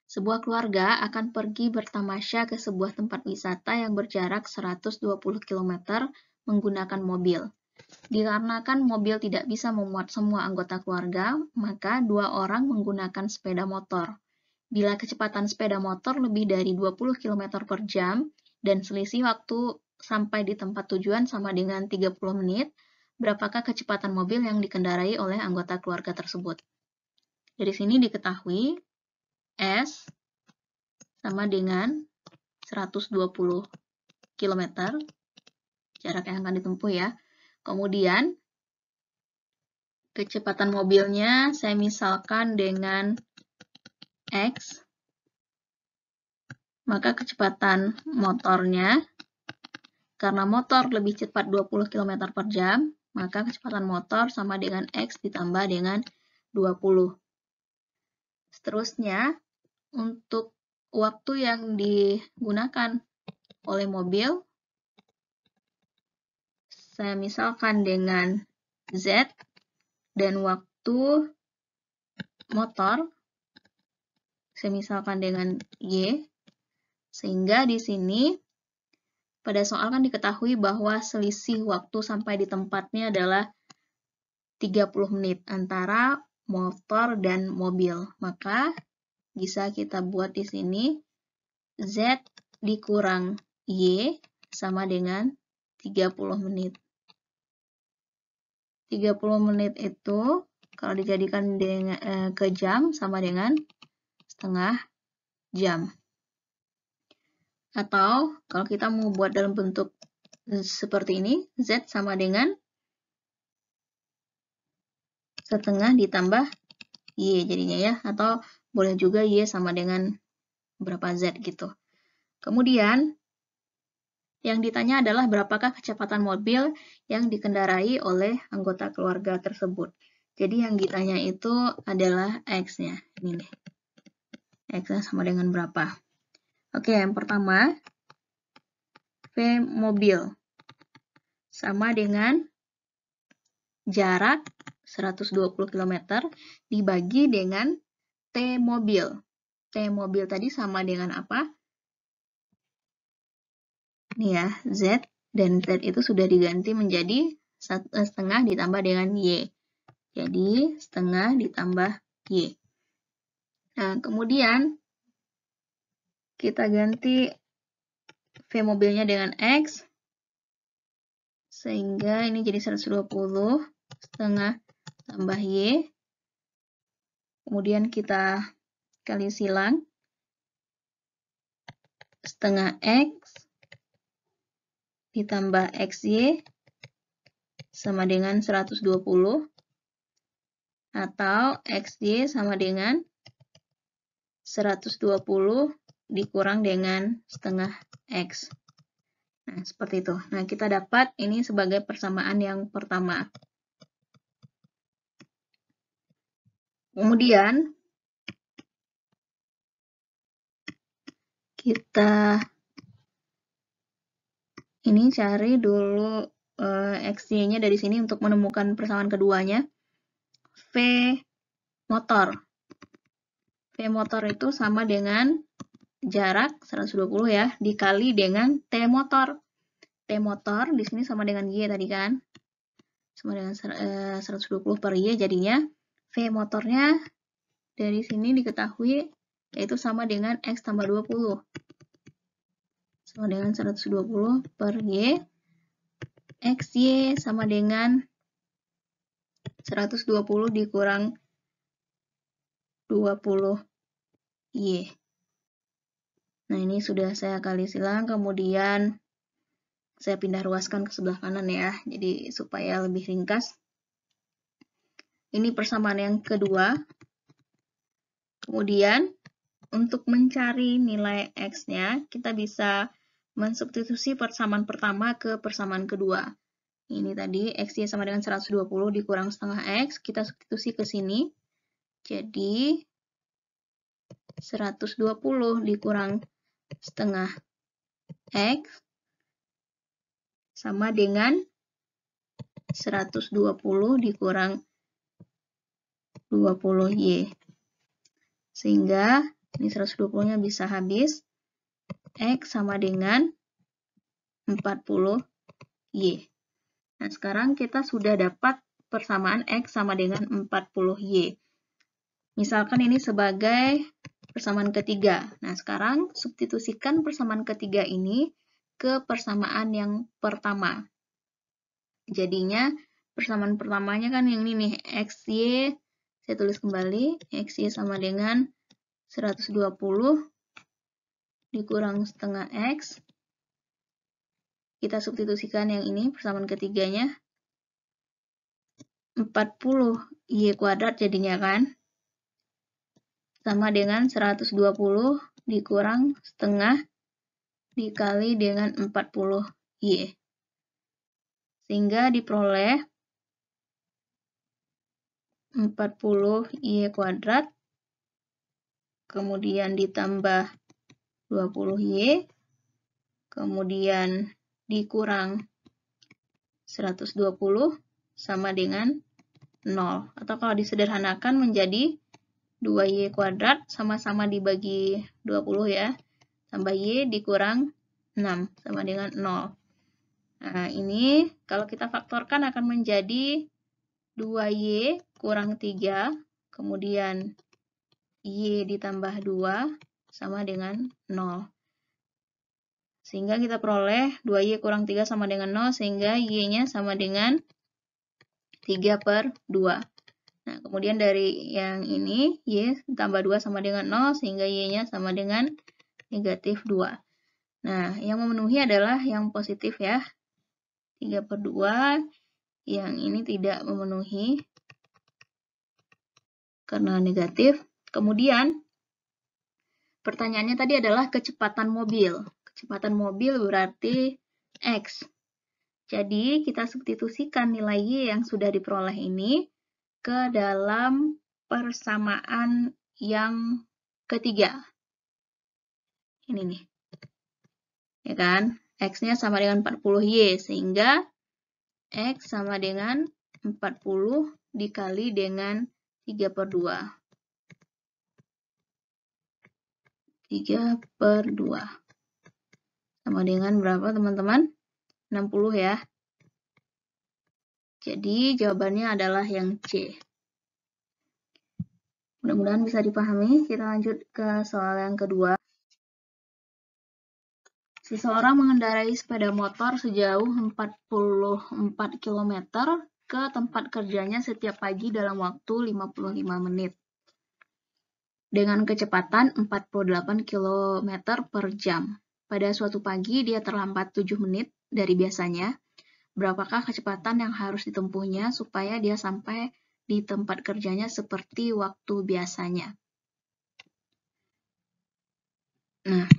Sebuah keluarga akan pergi bertamasya ke sebuah tempat wisata yang berjarak 120 km menggunakan mobil. Dikarenakan mobil tidak bisa memuat semua anggota keluarga, maka dua orang menggunakan sepeda motor. Bila kecepatan sepeda motor lebih dari 20 km per jam dan selisih waktu sampai di tempat tujuan sama dengan 30 menit, berapakah kecepatan mobil yang dikendarai oleh anggota keluarga tersebut? Dari sini diketahui S sama dengan 120 km, jarak yang akan ditempuh ya. Kemudian, kecepatan mobilnya saya misalkan dengan X, maka kecepatan motornya, karena motor lebih cepat 20 km per jam, maka kecepatan motor sama dengan X ditambah dengan 20. Seterusnya, untuk waktu yang digunakan oleh mobil, saya misalkan dengan Z, dan waktu motor, saya misalkan dengan Y, sehingga di sini pada soal kan diketahui bahwa selisih waktu sampai di tempatnya adalah 30 menit antara motor dan mobil. Maka bisa kita buat di sini Z dikurang Y sama dengan 30 menit. 30 menit itu kalau dijadikan ke jam sama dengan setengah jam. Atau kalau kita mau buat dalam bentuk seperti ini, Z sama dengan setengah ditambah Y jadinya ya. Atau boleh juga Y sama dengan berapa Z gitu. Kemudian, yang ditanya adalah berapakah kecepatan mobil yang dikendarai oleh anggota keluarga tersebut. Jadi yang ditanya itu adalah X-nya. Ini nih. X-nya sama dengan berapa? Oke, yang pertama, V mobil sama dengan jarak 120 km dibagi dengan T mobil. T mobil tadi sama dengan apa? Nih ya, Z dan Z itu sudah diganti menjadi setengah ditambah dengan Y. Jadi, setengah ditambah Y. Nah, kemudian kita ganti V mobilnya dengan X, sehingga ini jadi 120 setengah tambah Y. Kemudian kita kali silang, setengah X ditambah XY sama dengan 120, atau XY sama dengan 120 dikurang dengan setengah X. Nah, seperti itu. Nah, kita dapat ini sebagai persamaan yang pertama. Kemudian, kita ini cari dulu XY-nya dari sini untuk menemukan persamaan keduanya. V motor. V motor itu sama dengan jarak 120 ya, dikali dengan T motor. T motor di sini sama dengan Y tadi kan. Sama dengan 120 per Y, jadinya V motornya dari sini diketahui yaitu sama dengan X tambah 20. Sama dengan 120 per Y. XY sama dengan 120 dikurang 20 Y. Nah, ini sudah saya kali silang, kemudian saya pindah ruaskan ke sebelah kanan ya, jadi supaya lebih ringkas. Ini persamaan yang kedua. Kemudian, untuk mencari nilai X-nya, kita bisa mensubstitusi persamaan pertama ke persamaan kedua. Ini tadi, X-Y sama dengan 120 dikurang setengah X, kita substitusi ke sini. Jadi, 120 dikurang setengah X sama dengan 120 dikurang 20Y. Sehingga Ini 120-nya bisa habis. X sama dengan 40Y. Nah, sekarang kita sudah dapat persamaan X sama dengan 40Y. Misalkan ini sebagai persamaan ketiga. Nah, sekarang substitusikan persamaan ketiga ini ke persamaan yang pertama. Jadinya, persamaan pertamanya kan yang ini nih, XY, saya tulis kembali, XY sama dengan 120 dikurang setengah X. Kita substitusikan yang ini, persamaan ketiganya, 40Y kuadrat jadinya kan, sama dengan 120 dikurang setengah dikali dengan 40Y. Sehingga diperoleh 40Y kuadrat, kemudian ditambah 20Y, kemudian dikurang 120 sama dengan 0. Atau kalau disederhanakan menjadi 2Y kuadrat sama-sama dibagi 20 ya. Tambah Y dikurang 6 sama dengan 0. Nah, ini kalau kita faktorkan akan menjadi 2Y kurang 3, kemudian Y ditambah 2 sama dengan 0. Sehingga kita peroleh 2Y kurang 3 sama dengan 0, sehingga Y-nya sama dengan 3/2. Nah, kemudian dari yang ini, Y tambah 2 sama dengan 0, sehingga Y-nya sama dengan -2. Nah, yang memenuhi adalah yang positif ya, 3/2. Yang ini tidak memenuhi karena negatif. Kemudian, pertanyaannya tadi adalah kecepatan mobil. Kecepatan mobil berarti X. Jadi, kita substitusikan nilai Y yang sudah diperoleh ini ke dalam persamaan yang ketiga. Ini nih. Ya kan? X-nya sama dengan 40Y, sehingga X sama dengan 40 dikali dengan 3/2. 3/2. Sama dengan berapa, teman-teman? 60 ya. Jadi, jawabannya adalah yang C. Mudah-mudahan bisa dipahami. Kita lanjut ke soal yang kedua. Seseorang mengendarai sepeda motor sejauh 44 km ke tempat kerjanya setiap pagi dalam waktu 55 menit. Dengan kecepatan 48 km per jam. Pada suatu pagi, dia terlambat 7 menit dari biasanya. Berapakah kecepatan yang harus ditempuhnya supaya dia sampai di tempat kerjanya seperti waktu biasanya? Nah,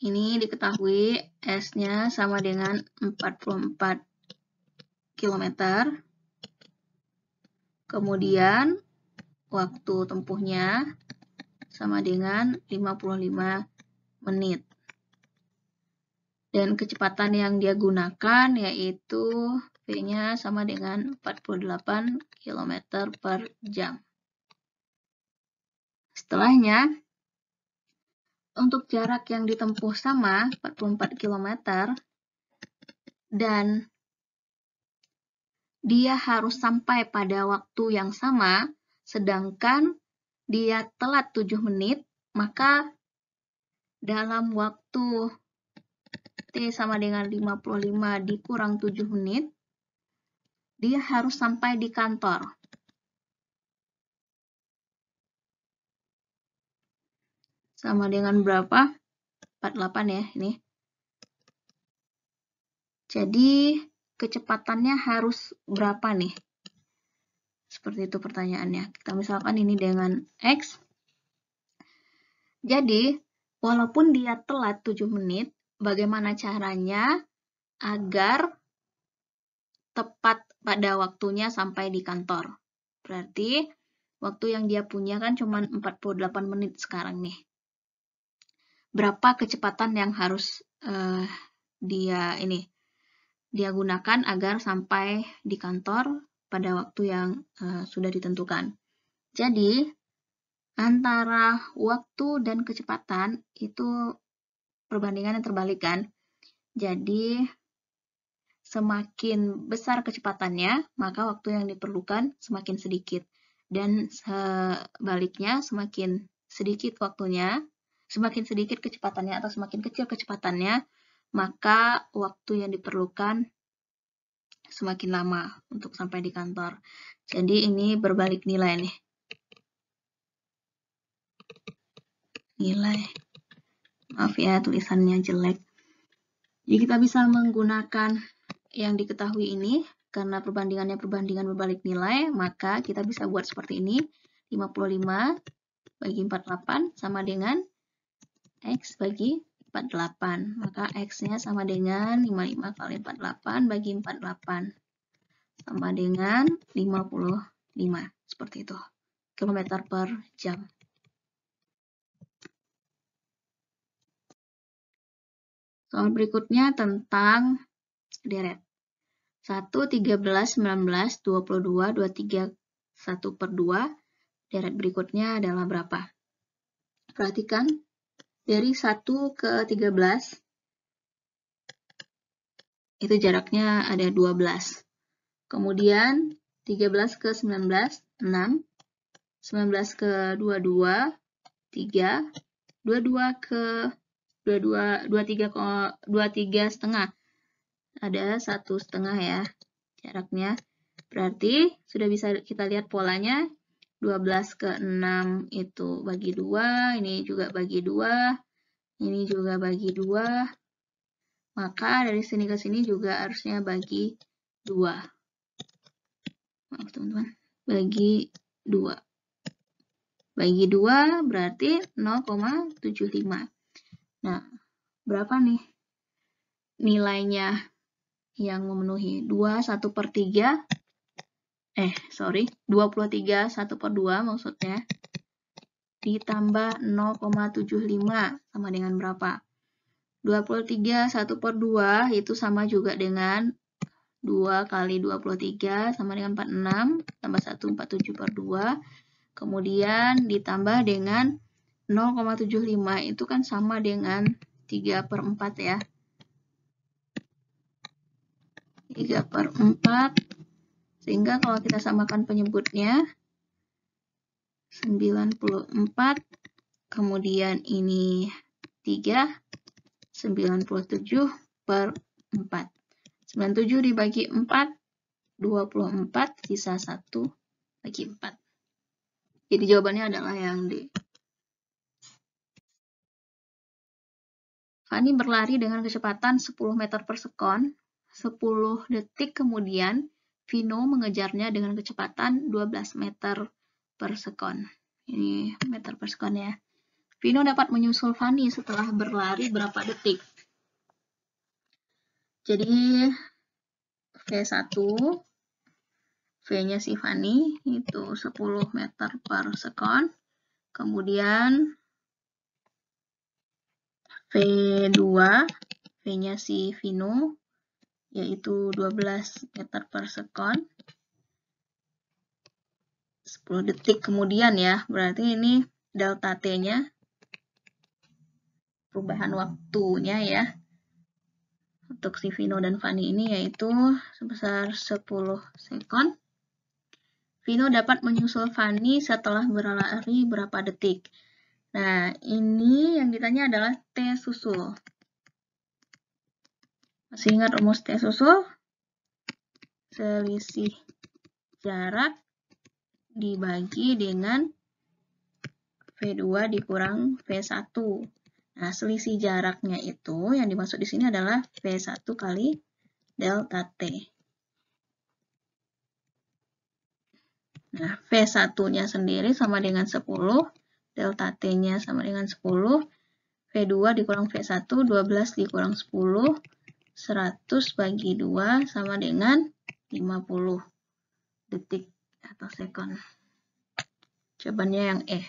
ini diketahui S-nya sama dengan 44 km. Kemudian, waktu tempuhnya sama dengan 55 menit. Dan kecepatan yang dia gunakan yaitu V-nya sama dengan 48 km per jam. Setelahnya, untuk jarak yang ditempuh sama 44 km dan dia harus sampai pada waktu yang sama, sedangkan dia telat 7 menit, maka dalam waktu T sama dengan 55 dikurang 7 menit, dia harus sampai di kantor. Sama dengan berapa? 48 ya ini. Jadi, kecepatannya harus berapa nih? Seperti itu pertanyaannya. Kita misalkan ini dengan X. Jadi, walaupun dia telat 7 menit, bagaimana caranya agar tepat pada waktunya sampai di kantor? Berarti, waktu yang dia punya kan cuma 48 menit sekarang nih. Berapa kecepatan yang harus dia gunakan agar sampai di kantor pada waktu yang sudah ditentukan? Jadi, Antara waktu dan kecepatan itu perbandingan yang terbalik kan. Jadi semakin besar kecepatannya, maka waktu yang diperlukan semakin sedikit. Dan sebaliknya, semakin sedikit waktunya, semakin sedikit kecepatannya atau semakin kecil kecepatannya, maka waktu yang diperlukan semakin lama untuk sampai di kantor. Jadi ini berbalik nilai nih. Nilai. Maaf ya, tulisannya jelek. Jadi kita bisa menggunakan yang diketahui ini, karena perbandingannya perbandingan berbalik nilai, maka kita bisa buat seperti ini. 55 bagi 48 sama dengan X bagi 48. Maka X-nya sama dengan 55 kali 48 bagi 48. Sama dengan 55. Seperti itu. Kilometer per jam. Soal berikutnya tentang deret. 1, 13, 19, 22, 23, 1/2. Deret berikutnya adalah berapa? Perhatikan, dari 1 ke 13, itu jaraknya ada 12. Kemudian 13 ke 19, 6. 19 ke 22, 3. 22 ke 23 setengah. Ada 1,5 ya jaraknya. Berarti sudah bisa kita lihat polanya. 12 ke 6 itu bagi 2, ini juga bagi 2, ini juga bagi 2. Maka dari sini ke sini juga harusnya bagi 2. Maaf teman-teman, bagi 2. Bagi 2 berarti 0,75. Nah, berapa nih nilainya yang memenuhi? 1/3, 23 1/2 maksudnya, ditambah 0,75 sama dengan berapa? 23 1/2 itu sama juga dengan 2 kali 23 sama dengan 46, tambah 1 47/2. Kemudian ditambah dengan 0,75 itu kan sama dengan 3/4 ya. 3/4, sehingga kalau kita samakan penyebutnya 94, kemudian ini 3, 97/4. 97 dibagi 4, 24, sisa 1 bagi 4. Jadi jawabannya adalah yang D. Fanny berlari dengan kecepatan 10 meter per sekon. 10 detik kemudian, Vino mengejarnya dengan kecepatan 12 meter per sekon. Ini meter per sekon ya. Vino dapat menyusul Fanny setelah berlari berapa detik? Jadi, V1, V-nya si Fanny itu 10 meter per sekon. Kemudian V2, V-nya si Vino, yaitu 12 meter per sekon. 10 detik kemudian ya, berarti ini delta T-nya, perubahan waktunya ya, untuk si Vino dan Fanny ini yaitu sebesar 10 sekon. Vino dapat menyusul Fanny setelah berlari berapa detik. Nah, ini yang ditanya adalah T susul. Masih ingat rumus T susul? Selisih jarak dibagi dengan V2 dikurang V1. Nah, selisih jaraknya itu yang dimaksud di sini adalah V1 kali delta T. Nah, V1-nya sendiri sama dengan 10, delta T-nya sama dengan 10, V2 dikurang V1, 12 dikurang 10, 100 bagi 2 sama dengan 50 detik atau sekon. Jawabannya yang E.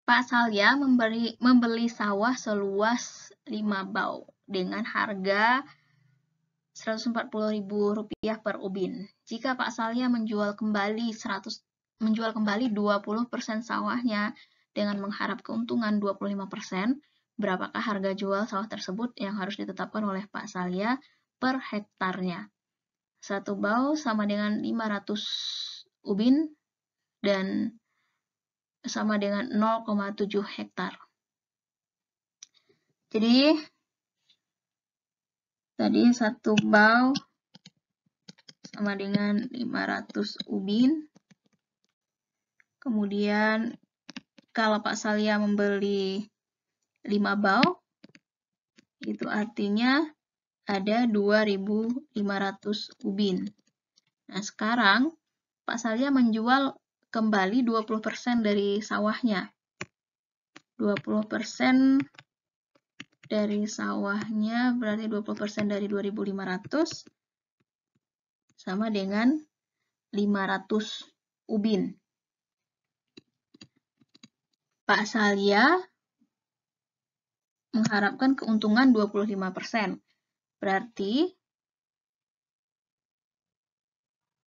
Pak Salya membeli sawah seluas 5 bau dengan harga Rp140.000 per ubin. Jika Pak Salya menjual kembali menjual kembali 20% sawahnya dengan mengharap keuntungan 25%, berapakah harga jual sawah tersebut yang harus ditetapkan oleh Pak Salya per hektarnya? 1 bau sama dengan 500 ubin dan sama dengan 0,7 hektar. Jadi, tadi 1 bau sama dengan 500 ubin. Kemudian, kalau Pak Salya membeli 5 bau, itu artinya ada 2.500 ubin. Nah, sekarang Pak Salya menjual kembali 20% dari sawahnya. 20% dari sawahnya berarti 20% dari 2.500 sama dengan 500 ubin. Pak Salya mengharapkan keuntungan 25%. Berarti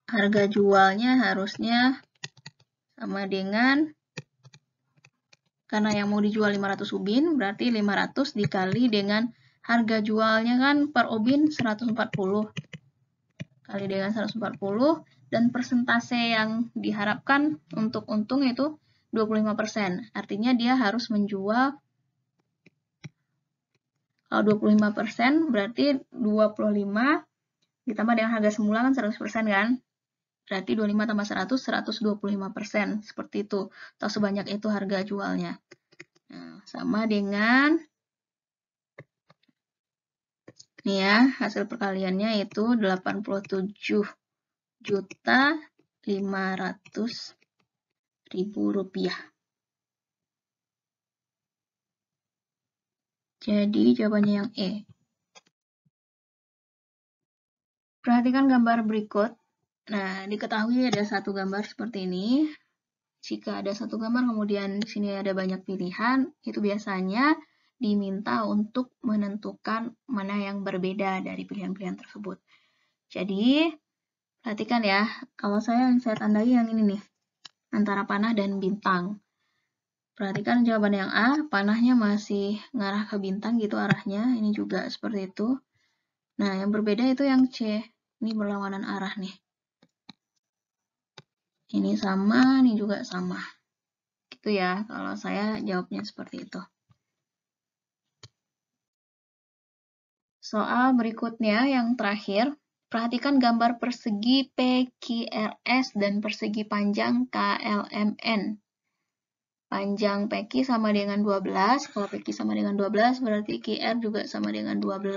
harga jualnya harusnya sama dengan, karena yang mau dijual 500 ubin, berarti 500 dikali dengan harga jualnya kan per ubin 140. Kali dengan 140, dan persentase yang diharapkan untuk untung itu 25%. Artinya dia harus menjual, kalau 25% berarti 25 ditambah dengan harga semula kan 100% kan? Berarti 25 tambah 100, 125%. Seperti itu. Atau sebanyak itu harga jualnya. Nah, sama dengan, nih ya, hasil perkaliannya itu 87.500.000 rupiah. Jadi jawabannya yang E. Perhatikan gambar berikut. Nah, diketahui ada satu gambar seperti ini. Jika ada satu gambar, kemudian di sini ada banyak pilihan, itu biasanya diminta untuk menentukan mana yang berbeda dari pilihan-pilihan tersebut. Jadi, perhatikan ya, kalau yang saya tandai yang ini nih, antara panah dan bintang. Perhatikan jawaban yang A, panahnya masih ngarah ke bintang gitu arahnya, ini juga seperti itu. Nah, yang berbeda itu yang C, ini berlawanan arah nih. Ini sama, ini juga sama. Gitu ya, kalau saya jawabnya seperti itu. Soal berikutnya yang terakhir, perhatikan gambar persegi PQRS dan persegi panjang KLMN. Panjang PQ sama dengan 12, kalau PQ sama dengan 12 berarti QR juga sama dengan 12,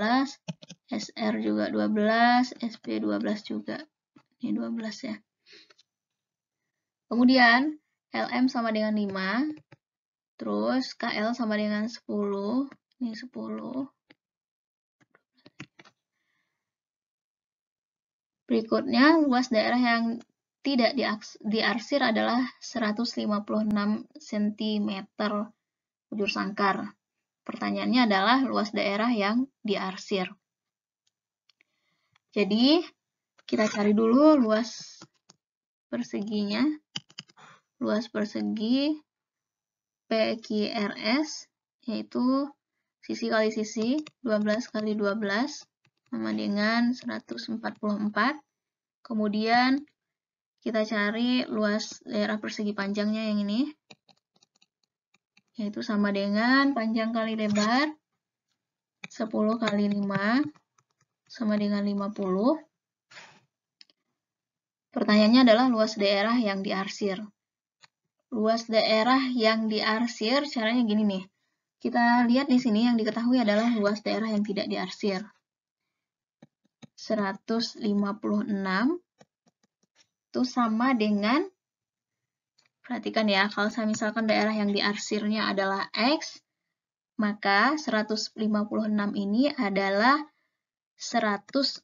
SR juga 12, SP 12 juga. Ini 12 ya. Kemudian LM sama dengan 5, terus KL sama dengan 10, ini 10. Berikutnya, luas daerah yang tidak diarsir adalah 156 cm bujur sangkar. Pertanyaannya adalah luas daerah yang diarsir. Jadi, kita cari dulu luas perseginya. Luas persegi PQRS, yaitu sisi kali sisi, 12 kali 12, sama dengan 144. Kemudian, kita cari luas daerah persegi panjangnya yang ini, yaitu sama dengan panjang kali lebar, 10 kali 5, sama dengan 50. Pertanyaannya adalah luas daerah yang diarsir. Luas daerah yang diarsir, caranya gini nih. Kita lihat di sini yang diketahui adalah luas daerah yang tidak diarsir. 156 itu sama dengan, perhatikan ya, kalau misalkan daerah yang diarsirnya adalah X, maka 156 ini adalah 144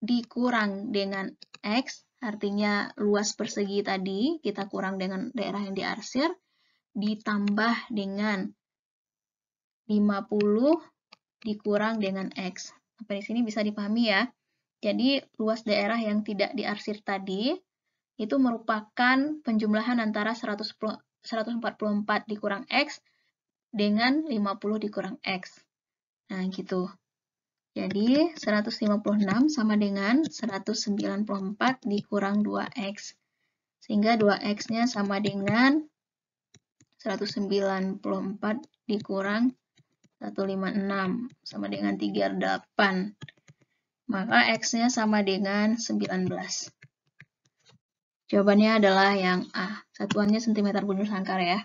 dikurang dengan X, artinya luas persegi tadi kita kurang dengan daerah yang diarsir, ditambah dengan 50 dikurang dengan X. Sampai di sini bisa dipahami ya. Jadi luas daerah yang tidak diarsir tadi itu merupakan penjumlahan antara 144 dikurang X dengan 50 dikurang X. Nah, gitu. Jadi, 156 sama dengan 194 dikurang 2X. Sehingga 2X-nya sama dengan 194 dikurang 156, sama dengan 38. Maka X-nya sama dengan 19. Jawabannya adalah yang A. Satuannya cm bunder sangkar ya.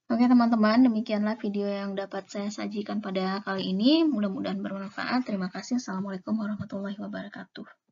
Oke teman-teman, demikianlah video yang dapat saya sajikan pada kali ini. Mudah-mudahan bermanfaat. Terima kasih. Assalamualaikum warahmatullahi wabarakatuh.